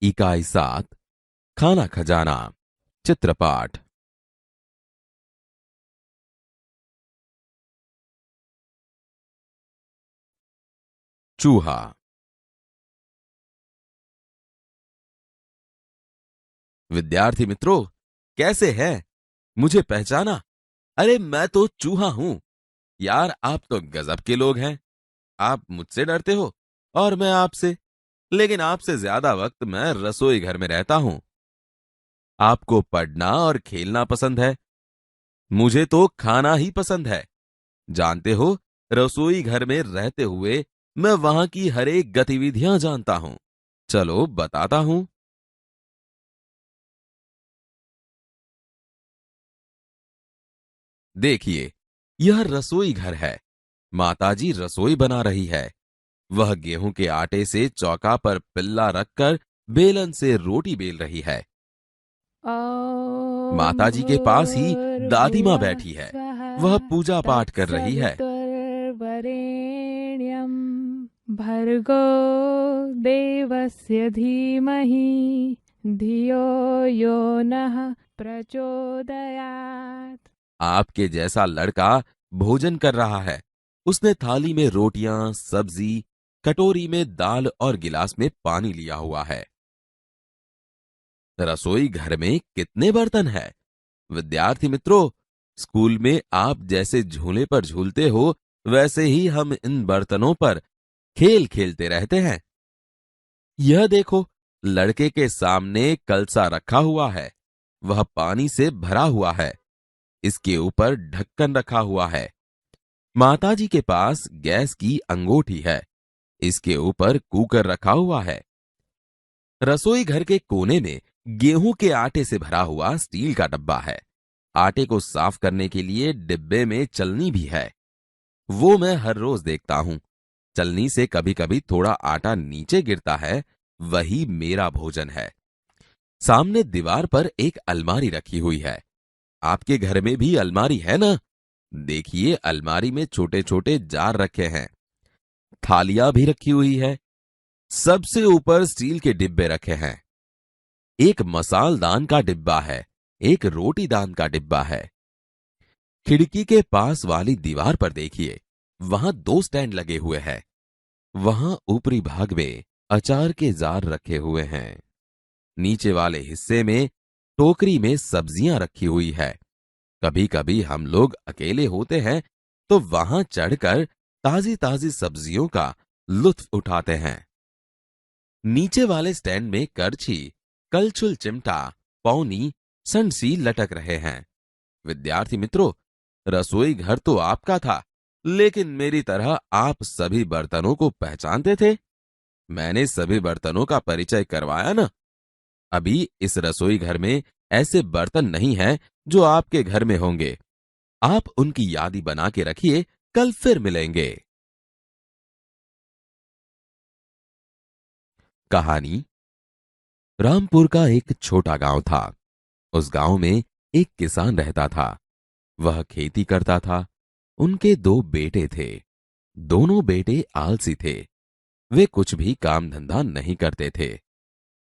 इकाई 7 खाना खजाना चित्रपाठ। चूहा। विद्यार्थी मित्रों, कैसे हैं? मुझे पहचाना? अरे मैं तो चूहा हूं। यार आप तो गजब के लोग हैं। आप मुझसे डरते हो और मैं आपसे। लेकिन आपसे ज्यादा वक्त मैं रसोई घर में रहता हूं। आपको पढ़ना और खेलना पसंद है। मुझे तो खाना ही पसंद है। जानते हो, रसोई घर में रहते हुए मैं वहां की हर एक गतिविधियां जानता हूं। चलो बताता हूं। देखिए, यह रसोई घर है। माताजी रसोई बना रही है। वह गेहूं के आटे से चौका पर पिल्ला रखकर बेलन से रोटी बेल रही है। ॐ माताजी के पास ही दादी माँ भूर्भुवः बैठी है। स्वः वह पूजा पाठ कर रही है। तत्सवितुर्वरेण्यं भर्गो देवस्य धीमहि धियो यो नः प्रचोदयात्। आपके जैसा लड़का भोजन कर रहा है। उसने थाली में रोटियां, सब्जी, कटोरी में दाल और गिलास में पानी लिया हुआ है। रसोई घर में कितने बर्तन हैं? विद्यार्थी मित्रों, स्कूल में आप जैसे झूले पर झूलते हो, वैसे ही हम इन बर्तनों पर खेल खेलते रहते हैं। यह देखो, लड़के के सामने कलसा रखा हुआ है। वह पानी से भरा हुआ है। इसके ऊपर ढक्कन रखा हुआ है। माताजी के पास गैस की अंगूठी है। इसके ऊपर कुकर रखा हुआ है। रसोई घर के कोने में गेहूं के आटे से भरा हुआ स्टील का डब्बा है। आटे को साफ करने के लिए डिब्बे में चलनी भी है। वो मैं हर रोज देखता हूं। चलनी से कभी कभी थोड़ा आटा नीचे गिरता है। वही मेरा भोजन है। सामने दीवार पर एक अलमारी रखी हुई है। आपके घर में भी अलमारी है ना? देखिए, अलमारी में छोटे छोटे जार रखे हैं। थालियां भी रखी हुई है। सबसे ऊपर स्टील के डिब्बे रखे हैं। एक मसालदान का डिब्बा है। एक रोटीदान का डिब्बा है। खिड़की के पास वाली दीवार पर देखिए, वहां दो स्टैंड लगे हुए हैं। वहां ऊपरी भाग में अचार के जार रखे हुए हैं। नीचे वाले हिस्से में टोकरी में सब्जियां रखी हुई है। कभी कभी हम लोग अकेले होते हैं तो वहां चढ़कर ताजी ताजी सब्जियों का लुत्फ उठाते हैं। नीचे वाले स्टैंड में करछी, कलछुल चिमटा, पौनी, संडसी लटक रहे हैं। विद्यार्थी मित्रों, रसोई घर तो आपका था, लेकिन मेरी तरह आप सभी बर्तनों को पहचानते थे? मैंने सभी बर्तनों का परिचय करवाया ना? अभी इस रसोई घर में ऐसे बर्तन नहीं हैं जो आपके घर में होंगे। आप उनकी यादी बना के रखिए, कल फिर मिलेंगे। कहानी। रामपुर का एक छोटा गांव था। उस गांव में एक किसान रहता था। वह खेती करता था। उनके दो बेटे थे। दोनों बेटे आलसी थे। वे कुछ भी काम धंधा नहीं करते थे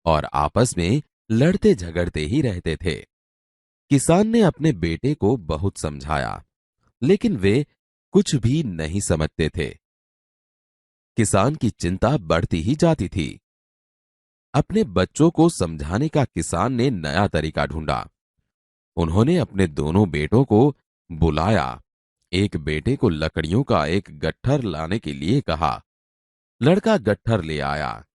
और आपस में लड़ते झगड़ते ही रहते थे। किसान ने अपने बेटे को बहुत समझाया, लेकिन वे कुछ भी नहीं समझते थे। किसान की चिंता बढ़ती ही जाती थी। अपने बच्चों को समझाने का किसान ने नया तरीका ढूंढा। उन्होंने अपने दोनों बेटों को बुलाया। एक बेटे को लकड़ियों का एक गट्ठर लाने के लिए कहा। लड़का गट्ठर ले आया।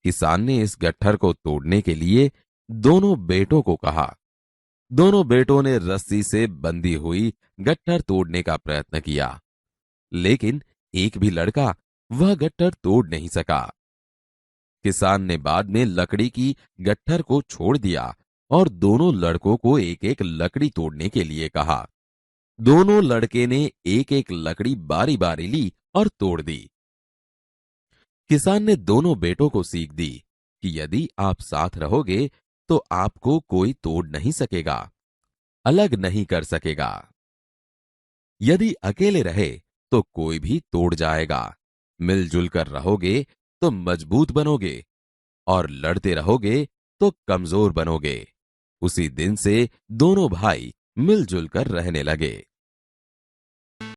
किसान ने इस गट्ठर को तोड़ने के लिए दोनों बेटों को कहा। दोनों बेटों ने रस्सी से बंधी हुई गट्ठर तोड़ने का प्रयत्न किया, लेकिन एक भी लड़का वह गट्ठर तोड़ नहीं सका। किसान ने बाद में लकड़ी की गट्ठर को छोड़ दिया और दोनों लड़कों को एक एक लकड़ी तोड़ने के लिए कहा। दोनों लड़के ने एक एक लकड़ी बारी बारी ली और तोड़ दी। किसान ने दोनों बेटों को सीख दी कि यदि आप साथ रहोगे तो आपको कोई तोड़ नहीं सकेगा, अलग नहीं कर सकेगा। यदि अकेले रहे तो कोई भी तोड़ जाएगा। मिलजुल कर रहोगे तो मजबूत बनोगे। और लड़ते रहोगे तो कमजोर बनोगे। उसी दिन से दोनों भाई मिलजुल कर रहने लगे।